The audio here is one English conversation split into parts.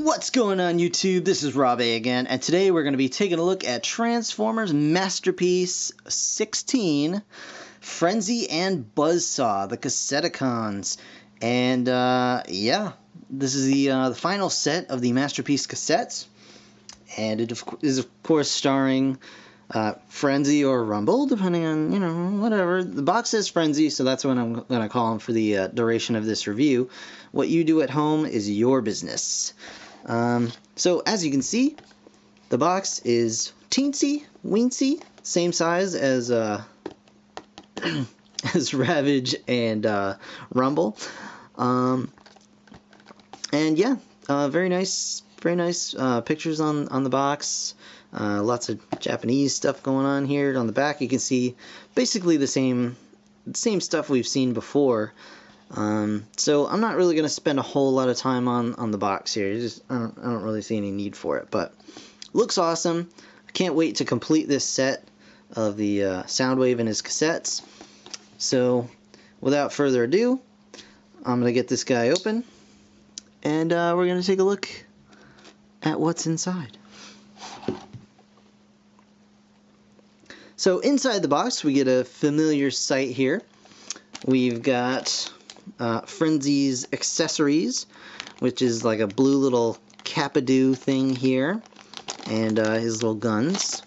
What's going on YouTube? This is Rob A again, and today we're going to be taking a look at Transformers Masterpiece 16, Frenzy and Buzzsaw, the Cassetticons. And yeah, this is the final set of the Masterpiece cassettes, and it is of course starring Frenzy or Rumble, depending on, whatever. The box says Frenzy, so that's what I'm going to call him for the duration of this review. What you do at home is your business. So as you can see, the box is teensy weensy, same size as as Ravage and Rumble, and yeah, very nice pictures on the box. Lots of Japanese stuff going on here. On the back, you can see basically the same stuff we've seen before. So I'm not really going to spend a whole lot of time on the box here. I don't really see any need for it, but looks awesome. I can't wait to complete this set of the Soundwave and his cassettes. So without further ado, I'm going to get this guy open, and we're going to take a look at what's inside. So inside the box, we get a familiar sight here. We've got Frenzy's accessories, which is like a blue little Capadoo thing here, and his little guns,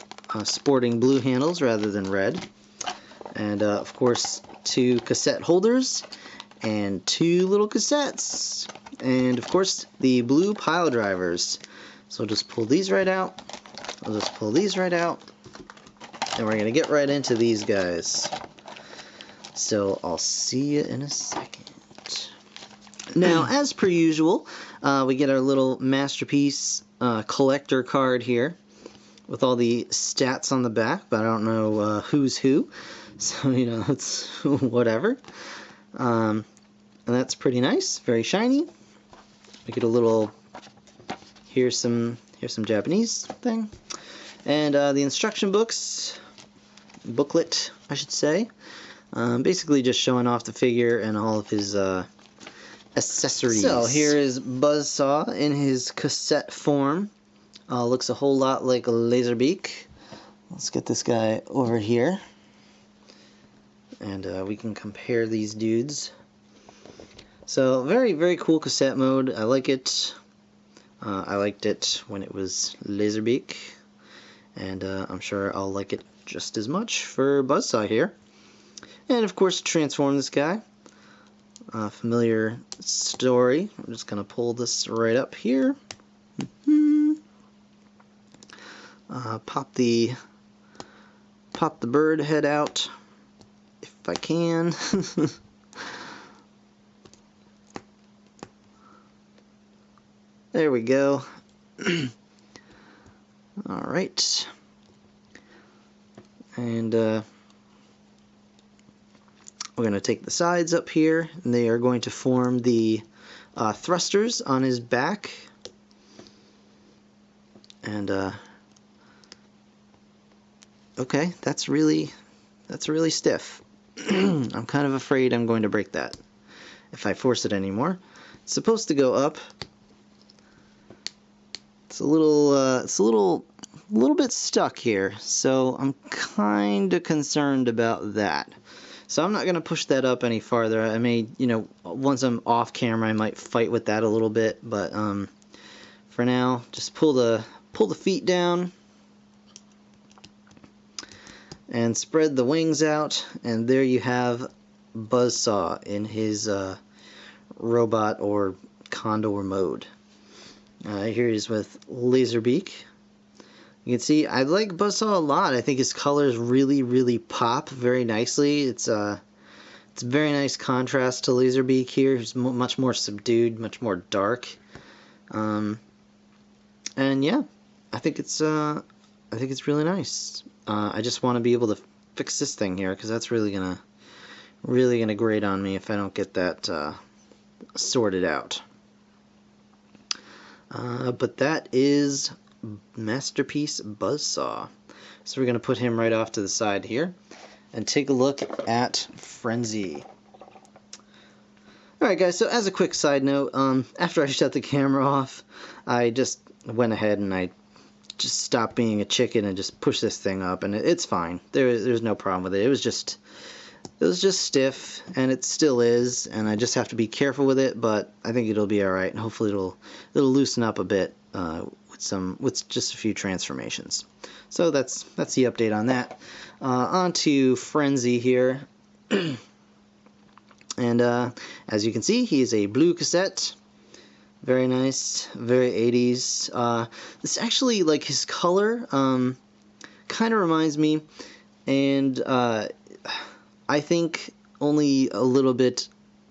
sporting blue handles rather than red, and of course 2 cassette holders and 2 little cassettes, and of course the blue pile drivers. So we'll just pull these right out. I'll just pull these right out, and we're going to get right into these guys. So I'll see you in a second. Now, as per usual, we get our little Masterpiece collector card here with all the stats on the back, but I don't know who's who, so it's whatever. And that's pretty nice, very shiny. We get a little here's some Japanese thing, and the instruction booklet, I should say. Basically just showing off the figure and all of his accessories. So here is Buzzsaw in his cassette form. Looks a whole lot like Laserbeak. Let's get this guy over here, and we can compare these dudes. So very, very cool cassette mode. I like it. I liked it when it was Laserbeak, and I'm sure I'll like it just as much for Buzzsaw here. And of course, transform this guy. Familiar story. I'm just going to pull this right up here. Pop the bird head out if I can. There we go. All right. And we're going to take the sides up here, and they are going to form the thrusters on his back. And okay, that's really stiff. I'm kind of afraid I'm going to break that if I force it anymore. It's supposed to go up. It's a little bit stuck here, so I'm kind of concerned about that. So I'm not going to push that up any farther. I may, once I'm off camera, I might fight with that a little bit, but for now, just pull the feet down and spread the wings out, and there you have Buzzsaw in his robot or condor mode. Here he is with Laserbeak. You can see I like Buzzsaw a lot. I think his colors really pop very nicely. It's a very nice contrast to Laserbeak here. He's much more subdued, much more dark. And yeah, I think it's really nice. I just want to be able to fix this thing here, because that's really gonna grate on me if I don't get that sorted out. But that is Masterpiece Buzzsaw. So we're going to put him right off to the side here and take a look at Frenzy. Alright guys, so as a quick side note, after I shut the camera off, I just went ahead and I just stopped being a chicken and just pushed this thing up, and it's fine. There's no problem with it. It was just stiff, and it still is, and I just have to be careful with it, but I think it'll be alright, and hopefully it'll loosen up a bit with just a few transformations. So that's the update on that. On to Frenzy here. And as you can see, he is a blue cassette. Very nice, very 80s. This actually, like, his color kind of reminds me, and I think only a little bit,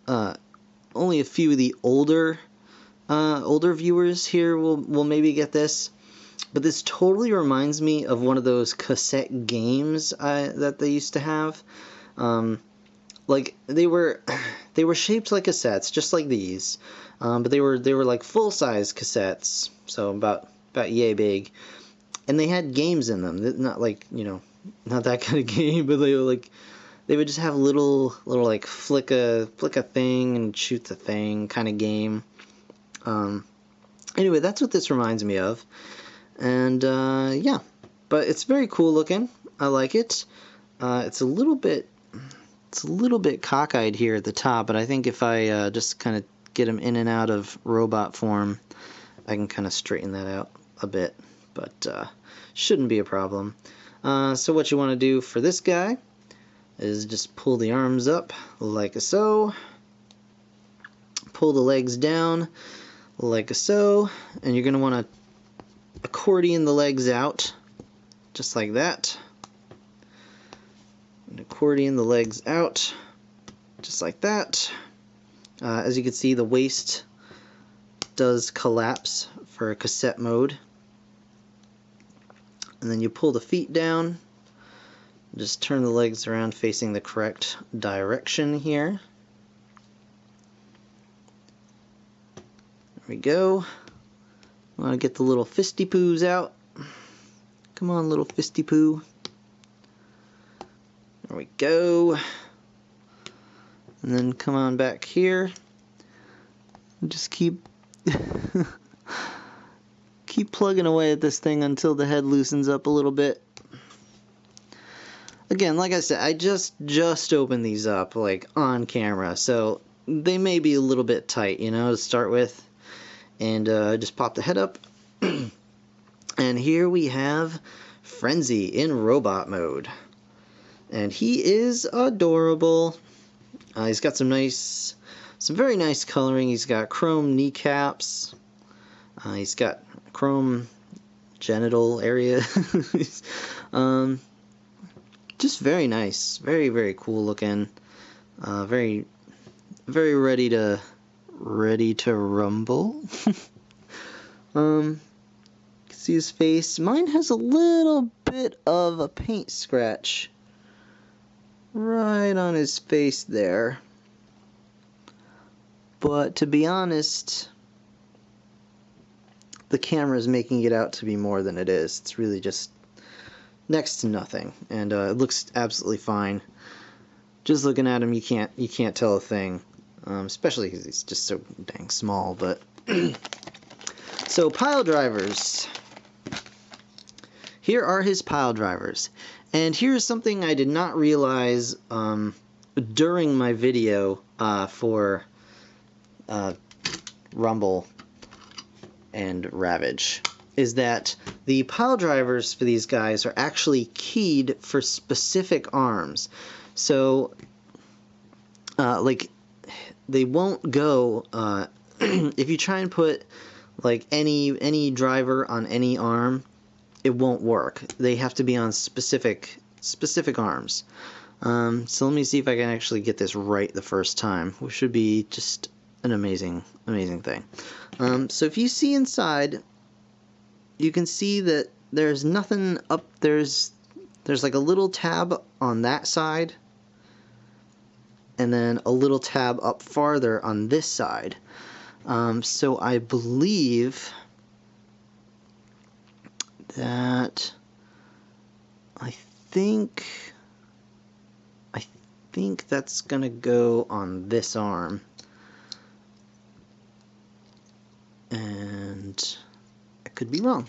only a few of the older viewers here will maybe get this. But this totally reminds me of one of those cassette games that they used to have. Like they were shaped like cassettes, just like these, but they were like full-size cassettes, so about yay big, and they had games in them. Not like, you know, not that kind of game, but they would just have little like flick a thing and shoot the thing kind of game. Anyway, that's what this reminds me of, and yeah, but it's very cool looking. I like it. It's a little bit cockeyed here at the top, but I think if I just kind of get him in and out of robot form, I can kind of straighten that out a bit, but shouldn't be a problem. So what you want to do for this guy is just pull the arms up like so, pull the legs down like so, and you're going to want to accordion the legs out just like that. And accordion the legs out just like that. As you can see, the waist does collapse for cassette mode. And then you pull the feet down, just turn the legs around facing the correct direction here. There we go. I want to get the little fisty poos out. Come on, little fisty poo. There we go. And then come on back here. And just keep plugging away at this thing until the head loosens up a little bit. Again, like I said, I just opened these up like on camera, so they may be a little bit tight, you know, to start with. And just pop the head up. And here we have Frenzy in robot mode. And he is adorable. He's got some very nice coloring. He's got chrome kneecaps. He's got chrome genital area. Just very nice. Very, very cool looking. Very ready to rumble. You can see his face. Mine has a little bit of a paint scratch right on his face there. But to be honest, the camera is making it out to be more than it is. It's really just next to nothing, and it looks absolutely fine. Just looking at him, you can't tell a thing, especially because he's just so dang small. But so pile drivers. Here are his pile drivers. And here's something I did not realize during my video for Rumble and Ravage, is that the pile drivers for these guys are actually keyed for specific arms. So, like, they won't go, if you try and put, like, any driver on any arm, it won't work. They have to be on specific arms. So let me see if I can actually get this right the first time, which should be just an amazing thing. So if you see inside, you can see that there's nothing up. There's like a little tab on that side, and then a little tab up farther on this side. So I believe that I think that's gonna go on this arm. and I could be wrong.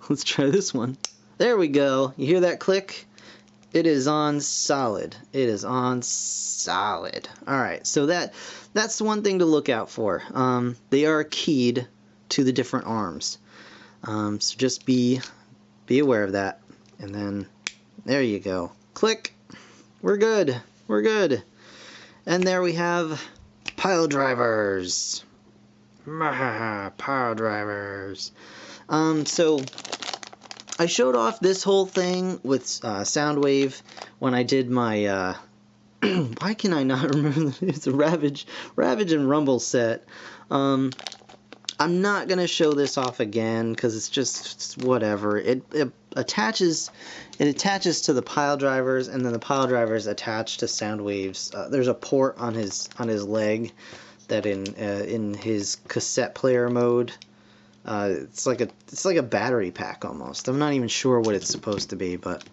Let's try this one. There we go. You hear that click? It is on solid. It is on solid. Alright, so that's one thing to look out for. They are keyed to the different arms. So just be aware of that. And then, there you go. Click. We're good. We're good. And there we have pile drivers. Pile drivers. So I showed off this whole thing with Soundwave when I did my why can I not remember? It's a Ravage and Rumble set. I'm not gonna show this off again because it's just whatever. It attaches to the pile drivers, and then the pile drivers attach to Soundwave's. There's a port on his leg that in his cassette player mode. It's like a battery pack almost. I'm not even sure what it's supposed to be, but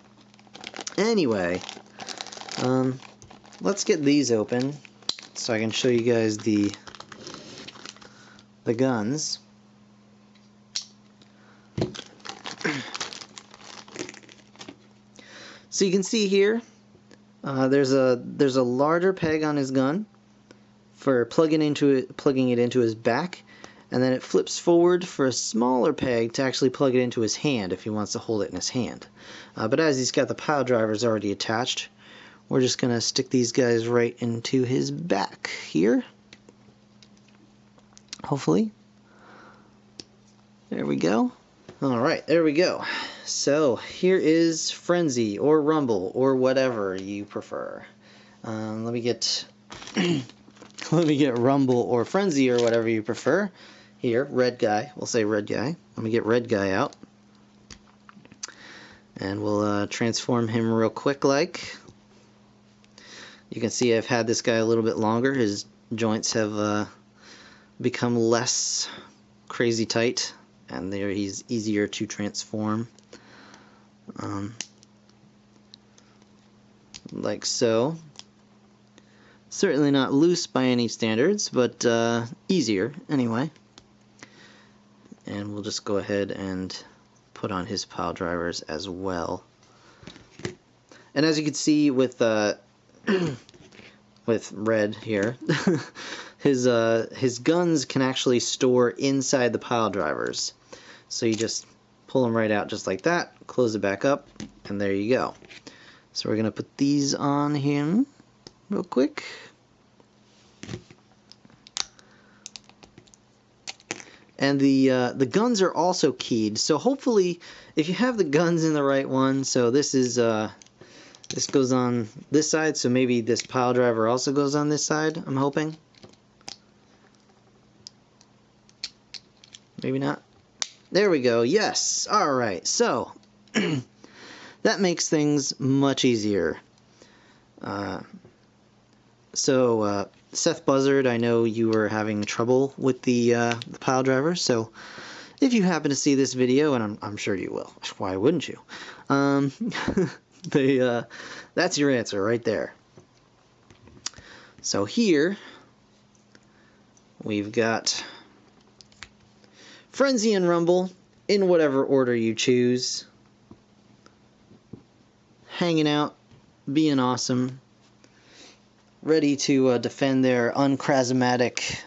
anyway, let's get these open so I can show you guys the guns. So you can see here, there's a larger peg on his gun for plugging it into his back. And then it flips forward for a smaller peg to actually plug it into his hand if he wants to hold it in his hand. But as he's got the pile drivers already attached, we're just going to stick these guys right into his back here. Hopefully. There we go. Alright, there we go. So here is Frenzy or Rumble or whatever you prefer. Let me get Rumble or Frenzy or whatever you prefer. Here, red guy. We'll say red guy. Let me get red guy out. And we'll transform him real quick like. You can see I've had this guy a little bit longer. His joints have become less crazy tight, and there he's easier to transform. Like so. Certainly not loose by any standards, but easier anyway. And we'll just go ahead and put on his pile drivers as well. And as you can see with with red here, his guns can actually store inside the pile drivers. So you just pull them right out just like that, close it back up, and there you go. So we're gonna put these on him real quick. And the guns are also keyed, so hopefully if you have the guns in the right one, so this is this goes on this side, so maybe this pile driver also goes on this side, I'm hoping. Maybe not. There we go, yes! Alright, so that makes things much easier. Seth Buzzard, I know you were having trouble with the pile driver, so if you happen to see this video, and I'm sure you will, why wouldn't you? That's your answer right there. So here, we've got Frenzy and Rumble, in whatever order you choose, hanging out, being awesome, ready to defend their unchrasmatic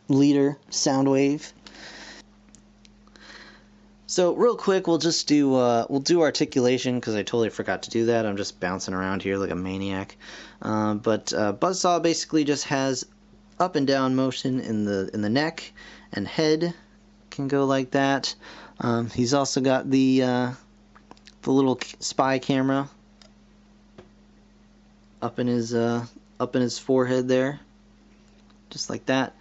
leader, Soundwave. So real quick, we'll do articulation because I totally forgot to do that. I'm just bouncing around here like a maniac. But Buzzsaw basically just has up and down motion in the neck, and head can go like that. He's also got the little spy camera up in his forehead there, just like that.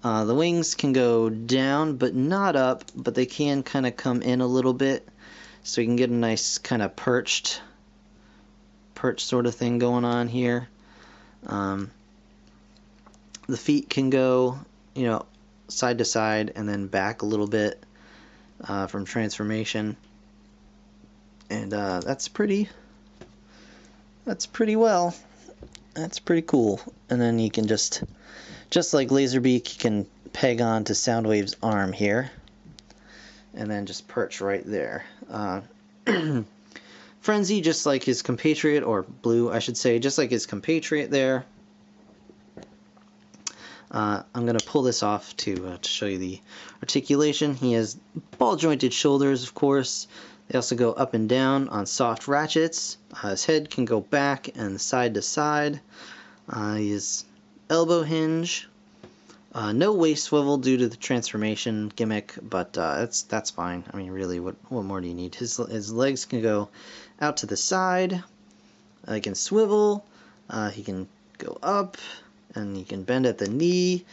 The wings can go down but not up, but they can kind of come in a little bit, so you can get a nice kind of perch sort of thing going on here. The feet can go, side to side and then back a little bit from transformation, and that's pretty well. That's pretty cool. And then you can just like Laserbeak, you can peg on to Soundwave's arm here, and then just perch right there. Frenzy, just like his compatriot, or Blue, I should say, just like his compatriot there. I'm going to pull this off to show you the articulation. He has ball-jointed shoulders, of course. They also go up and down on soft ratchets. His head can go back and side to side. His elbow hinge. No waist swivel due to the transformation gimmick, but that's fine. I mean, really, what more do you need? His legs can go out to the side. He can swivel. He can go up, and he can bend at the knee.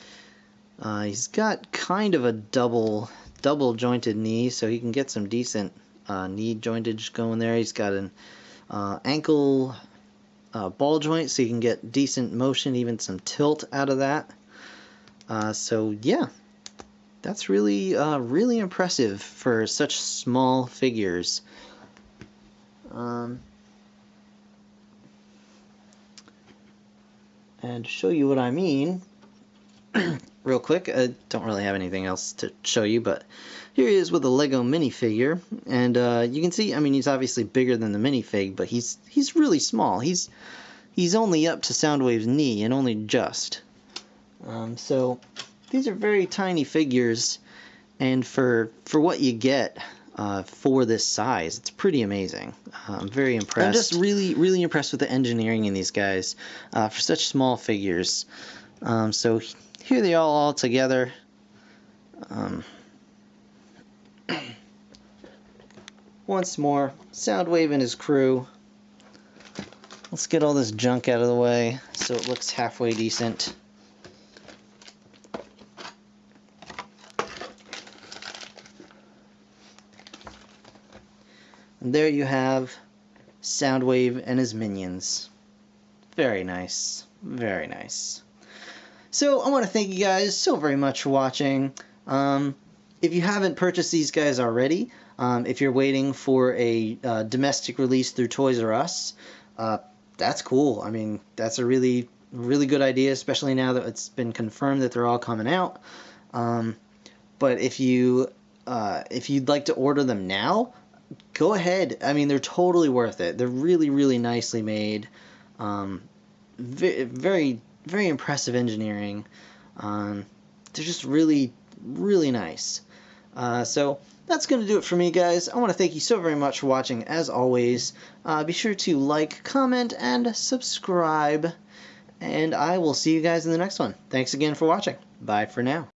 He's got kind of a double jointed knee, so he can get some decent knee jointage going there. He's got an ankle ball joint, so you can get decent motion, even some tilt out of that. So yeah, that's really really impressive for such small figures. And to show you what I mean, real quick, I don't really have anything else to show you, but here he is with a Lego minifigure, and you can see, I mean, he's obviously bigger than the minifig, but he's really small. He's only up to Soundwave's knee, and only just. So these are very tiny figures, and for what you get for this size, it's pretty amazing. I'm very impressed. I'm just really impressed with the engineering in these guys for such small figures. So here they are all together. Once more, Soundwave and his crew. Let's get all this junk out of the way so it looks halfway decent. And there you have Soundwave and his minions. Very nice. Very nice. So I want to thank you guys so very much for watching. If you haven't purchased these guys already, if you're waiting for a domestic release through Toys R Us, that's cool. I mean, that's a really good idea, especially now that it's been confirmed that they're all coming out. But if you'd like to order them now, go ahead. I mean, they're totally worth it. They're really nicely made. Very impressive engineering. They're just really nice. So that's going to do it for me, guys. I want to thank you so very much for watching, as always. Be sure to like, comment, and subscribe. And I will see you guys in the next one. Thanks again for watching. Bye for now.